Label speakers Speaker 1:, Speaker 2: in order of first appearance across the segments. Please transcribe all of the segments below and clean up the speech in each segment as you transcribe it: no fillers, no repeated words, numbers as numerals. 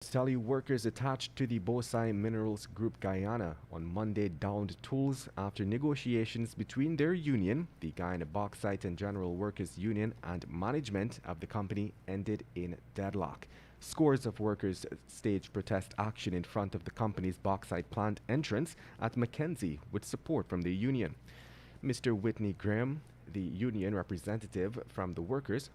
Speaker 1: Tell you workers attached to the Bosai Minerals Group Guyana on Monday downed tools after negotiations between their union, the Guyana Bauxite and General Workers Union, and management of the company ended in deadlock. Scores of workers staged protest action in front of the company's bauxite plant entrance at Mackenzie with support from the union. Mr. Whitney Graham, the union representative for the workers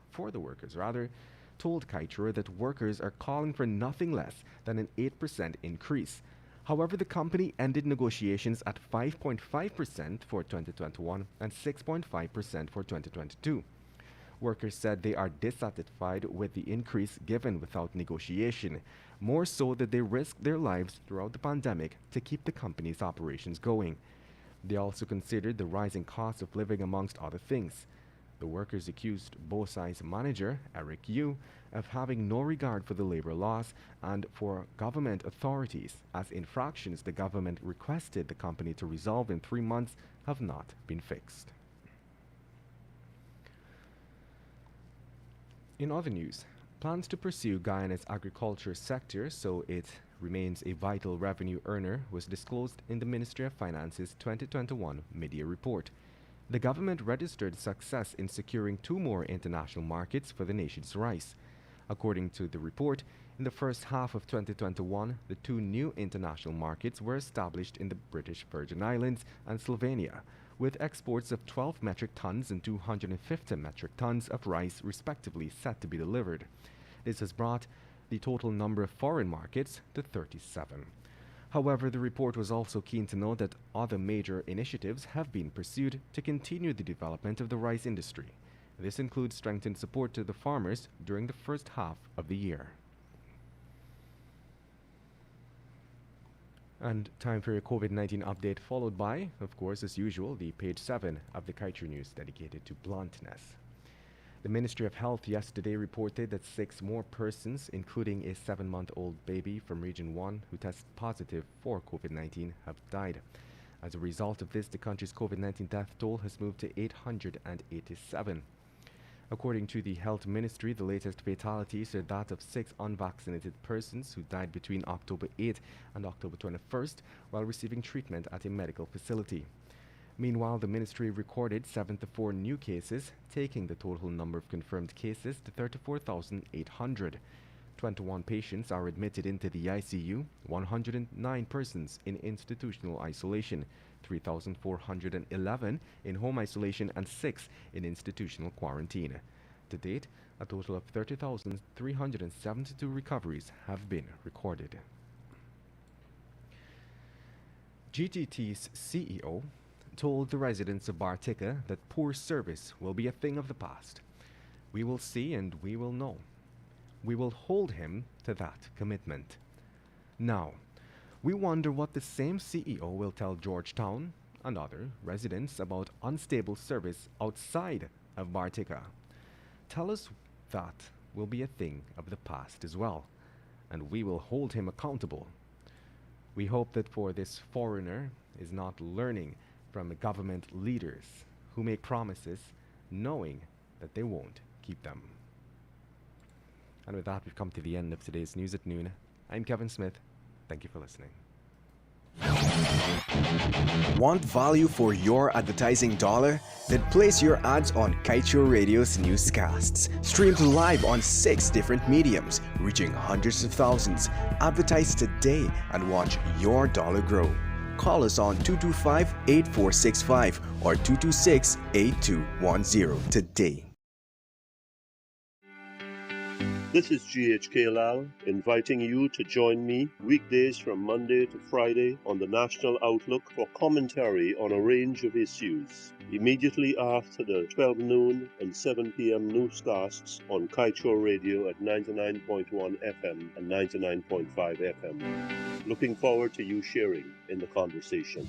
Speaker 1: rather, told Kaieteur that workers are calling for nothing less than an 8% increase. However, the company ended negotiations at 5.5% for 2021 and 6.5% for 2022. Workers said they are dissatisfied with the increase given without negotiation, more so that they risked their lives throughout the pandemic to keep the company's operations going. They also considered the rising cost of living amongst other things. The workers accused Bosai's manager, Eric Yu, of having no regard for the labor laws and for government authorities, as infractions the government requested the company to resolve in 3 months have not been fixed. In other news, plans to pursue Guyana's agriculture sector so it remains a vital revenue earner was disclosed in the Ministry of Finance's 2021 mid-year report. The government registered success in securing 2 more international markets for the nation's rice. According to the report, in the first half of 2021, the 2 new international markets were established in the British Virgin Islands and Slovenia, with exports of 12 metric tons and 250 metric tons of rice respectively set to be delivered. This has brought the total number of foreign markets to 37. However, the report was also keen to note that other major initiatives have been pursued to continue the development of the rice industry. This includes strengthened support to the farmers during the first half of the year. And time for your COVID-19 update, followed by, of course, as usual, the page 7 of the Kaieteur News dedicated to bluntness. The Ministry of Health yesterday reported that 6 more persons, including a 7-month-old baby from Region 1 who tested positive for COVID-19, have died. As a result of this, the country's COVID-19 death toll has moved to 887. According to the Health Ministry, the latest fatalities are that of 6 unvaccinated persons who died between October 8 and October 21st while receiving treatment at a medical facility. Meanwhile, the ministry recorded 74 new cases, taking the total number of confirmed cases to 34,800. 21 patients are admitted into the ICU, 109 persons in institutional isolation, 3,411 in home isolation, and 6 in institutional quarantine. To date, a total of 30,372 recoveries have been recorded. GTT's CEO told the residents of Bartica that poor service will be a thing of the past. We will see and we will know. We will hold him to that commitment. Now, we wonder what the same CEO will tell Georgetown and other residents about unstable service outside of Bartica. Tell us that will be a thing of the past as well, and we will hold him accountable. We hope that for this foreigner is not learning from government leaders who make promises knowing that they won't keep them. And with that, we've come to the end of today's News at Noon. I'm Kevin Smith. Thank you for listening.
Speaker 2: Want value for your advertising dollar? Then place your ads on Kaieteur Radio's newscasts. Streamed live on 6 different mediums, reaching hundreds of thousands. Advertise today and watch your dollar grow. Call us on 225-8465 or 226-8210 today.
Speaker 3: This is GHK Lal inviting you to join me weekdays from Monday to Friday on the National Outlook for commentary on a range of issues. Immediately after the 12 noon and 7 p.m. newscasts on Kaieteur Radio at 99.1 FM and 99.5 FM. Looking forward to you sharing in the conversation.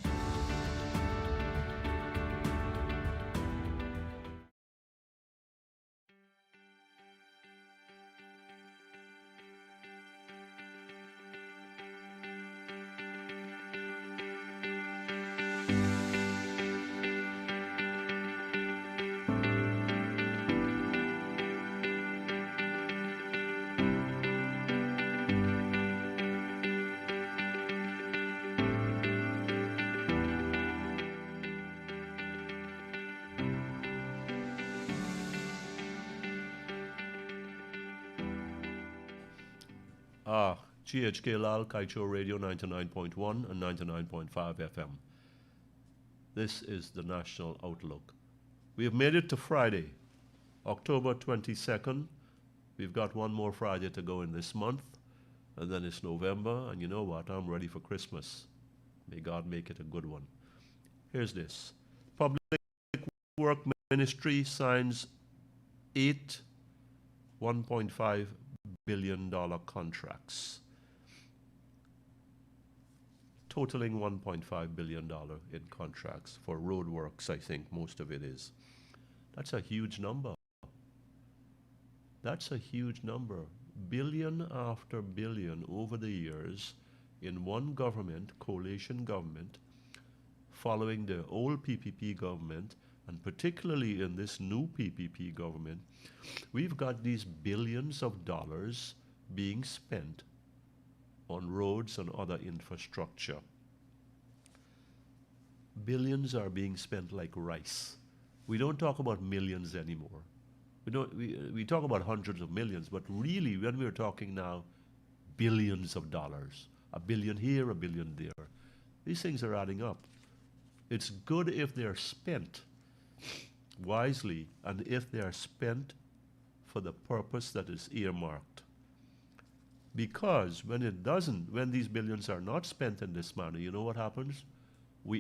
Speaker 3: GHK Lal, Kaieteur Radio 99.1 and 99.5 FM. This is the National Outlook. We have made it to Friday, October 22nd. We've got one more Friday to go in this month, and then it's November, and you know what? I'm ready for Christmas. May God make it a good one. Here's this. Public Work Ministry signs 8 $1.5 billion contracts, totaling $1.5 billion in contracts for road works, I think most of it is. That's a huge number. That's a huge number. Billion after billion over the years in one government, coalition government, following the old PPP government, and particularly in this new PPP government, we've got these billions of dollars being spent on roads and other infrastructure. Billions are being spent like rice. We don't talk about millions anymore. We talk about hundreds of millions, but really when we're talking now, billions of dollars. A billion here, a billion there. These things are adding up. It's good if they're spent wisely and if they are spent for the purpose that is earmarked. Because when these billions are not spent in this manner, you know what happens?